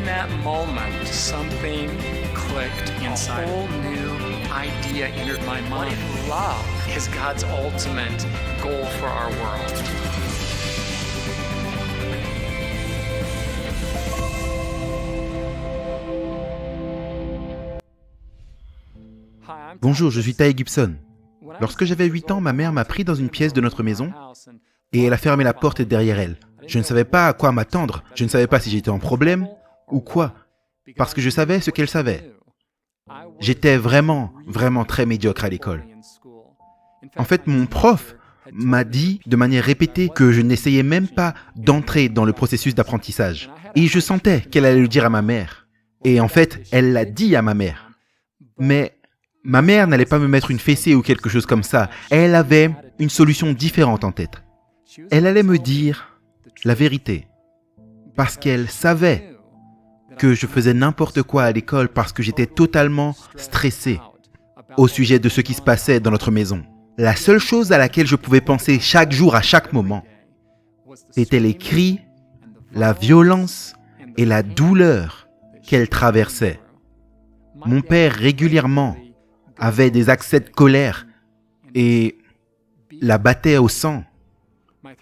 that moment, something clicked inside. A whole new idea entered my mind. What if love is God's ultimate goal for our world? Bonjour, je suis Ty Gibson. Lorsque j'avais 8 ans, ma mère m'a pris dans une pièce de notre maison et elle a fermé la porte derrière elle. Je ne savais pas à quoi m'attendre, je ne savais pas si j'étais en problème ou quoi, parce que je savais ce qu'elle savait. J'étais vraiment très médiocre à l'école. En fait, mon prof m'a dit de manière répétée que je n'essayais même pas d'entrer dans le processus d'apprentissage. Et je sentais qu'elle allait le dire à ma mère. Et en fait, elle l'a dit à ma mère. Mais ma mère n'allait pas me mettre une fessée ou quelque chose comme ça. Elle avait une solution différente en tête. Elle allait me dire la vérité. Parce qu'elle savait que je faisais n'importe quoi à l'école parce que j'étais totalement stressé au sujet de ce qui se passait dans notre maison. La seule chose à laquelle je pouvais penser chaque jour, à chaque moment, c'était les cris, la violence et la douleur qu'elle traversait. Mon père régulièrement avait des accès de colère et la battait au sang.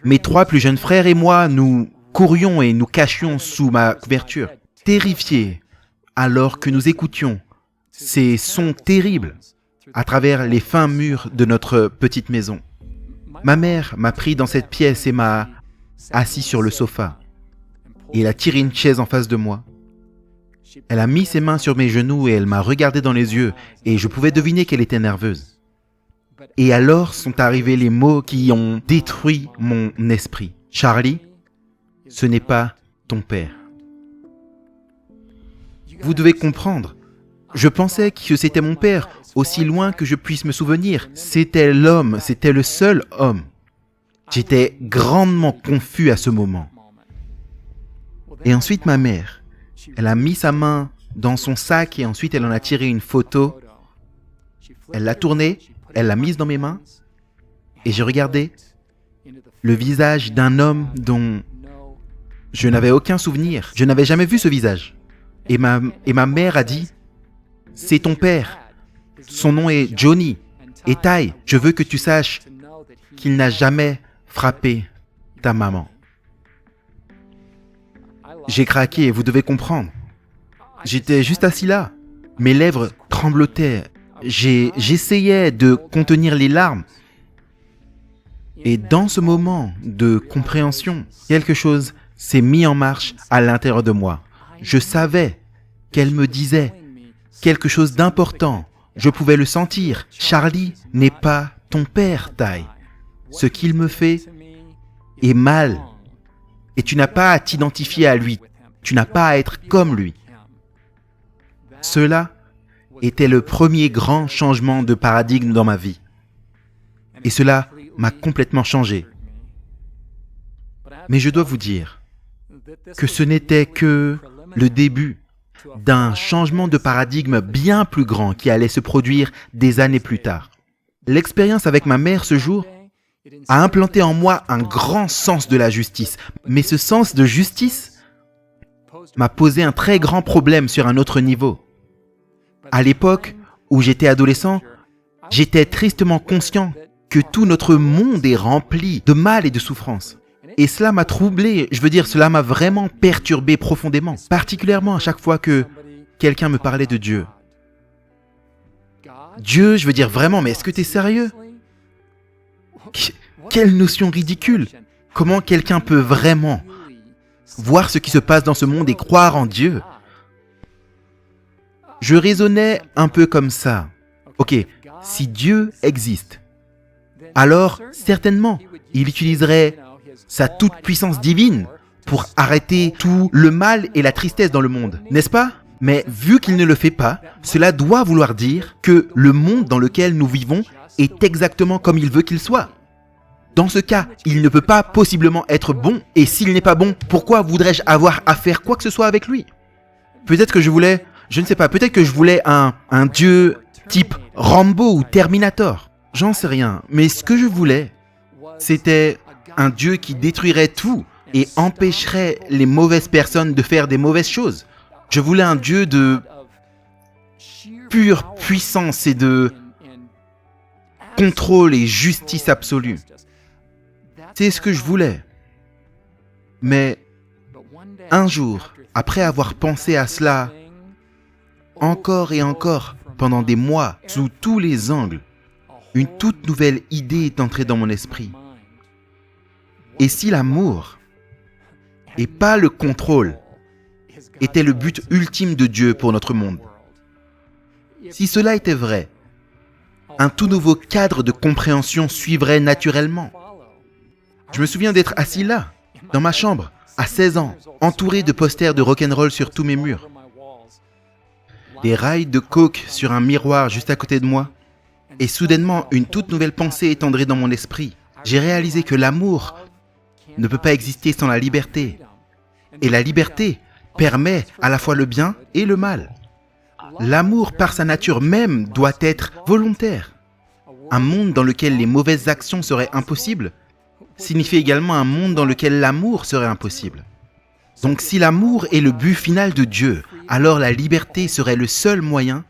Mes 3 plus jeunes frères et moi, nous courions et nous cachions sous ma couverture, terrifiés, alors que nous écoutions ces sons terribles à travers les fins murs de notre petite maison. Ma mère m'a pris dans cette pièce et m'a assis sur le sofa. Et elle a tiré une chaise en face de moi. Elle a mis ses mains sur mes genoux et elle m'a regardé dans les yeux et je pouvais deviner qu'elle était nerveuse. Et alors sont arrivés les mots qui ont détruit mon esprit. Charlie, ce n'est pas ton père. Vous devez comprendre, je pensais que c'était mon père, aussi loin que je puisse me souvenir. C'était l'homme, c'était le seul homme. J'étais grandement confus à ce moment. Et ensuite ma mère, elle a mis sa main dans son sac et ensuite elle en a tiré une photo. Elle l'a tournée, elle l'a mise dans mes mains et j'ai regardé le visage d'un homme dont je n'avais aucun souvenir. Je n'avais jamais vu ce visage. Et ma mère a dit « C'est ton père. Son nom est Johnny. Et Ty, je veux que tu saches qu'il n'a jamais frappé ta maman. » J'ai craqué, vous devez comprendre. J'étais juste assis là. Mes lèvres tremblotaient. J'essayais de contenir les larmes. Et dans ce moment de compréhension, quelque chose s'est mis en marche à l'intérieur de moi. Je savais qu'elle me disait quelque chose d'important. Je pouvais le sentir. Charlie n'est pas ton père, Ty. Ce qu'il me fait est mal. Et tu n'as pas à t'identifier à lui. Tu n'as pas à être comme lui. Cela était le premier grand changement de paradigme dans ma vie. Et cela m'a complètement changé. Mais je dois vous dire que ce n'était que le début d'un changement de paradigme bien plus grand qui allait se produire des années plus tard. L'expérience avec ma mère ce jour a implanté en moi un grand sens de la justice. Mais ce sens de justice m'a posé un très grand problème sur un autre niveau. À l'époque où j'étais adolescent, j'étais tristement conscient que tout notre monde est rempli de mal et de souffrance. Et cela m'a troublé, cela m'a vraiment perturbé profondément, particulièrement à chaque fois que quelqu'un me parlait de Dieu. Dieu, vraiment, mais est-ce que tu es sérieux? Quelle notion ridicule! Comment quelqu'un peut vraiment voir ce qui se passe dans ce monde et croire en Dieu? Je raisonnais un peu comme ça. Ok, si Dieu existe, alors certainement, il utiliserait sa toute-puissance divine pour arrêter tout le mal et la tristesse dans le monde, n'est-ce pas? Mais vu qu'il ne le fait pas, cela doit vouloir dire que le monde dans lequel nous vivons est exactement comme il veut qu'il soit. Dans ce cas, il ne peut pas possiblement être bon, et s'il n'est pas bon, pourquoi voudrais-je avoir à faire quoi que ce soit avec lui? Peut-être que je voulais un dieu type Rambo ou Terminator. J'en sais rien, mais ce que je voulais, c'était un Dieu qui détruirait tout et empêcherait les mauvaises personnes de faire des mauvaises choses. Je voulais un Dieu de pure puissance et de contrôle et justice absolue. C'est ce que je voulais. Mais un jour, après avoir pensé à cela encore et encore pendant des mois, sous tous les angles, une toute nouvelle idée est entrée dans mon esprit. Et si l'amour, et pas le contrôle, était le but ultime de Dieu pour notre monde? Si cela était vrai, un tout nouveau cadre de compréhension suivrait naturellement. Je me souviens d'être assis là, dans ma chambre, à 16 ans, entouré de posters de rock'n'roll sur tous mes murs. Des rails de coke sur un miroir juste à côté de moi. Et soudainement, une toute nouvelle pensée est entrée dans mon esprit. J'ai réalisé que l'amour ne peut pas exister sans la liberté. Et la liberté permet à la fois le bien et le mal. L'amour, par sa nature même, doit être volontaire. Un monde dans lequel les mauvaises actions seraient impossibles signifie également un monde dans lequel l'amour serait impossible. Donc si l'amour est le but final de Dieu, alors la liberté serait le seul moyen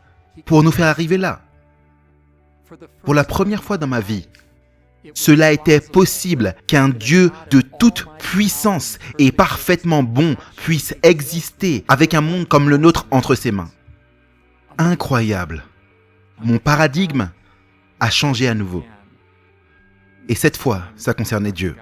pour nous faire arriver là. Pour la première fois dans ma vie, cela était possible qu'un Dieu de toute puissance et parfaitement bon puisse exister avec un monde comme le nôtre entre ses mains. Incroyable. Mon paradigme a changé à nouveau. Et cette fois, ça concernait Dieu.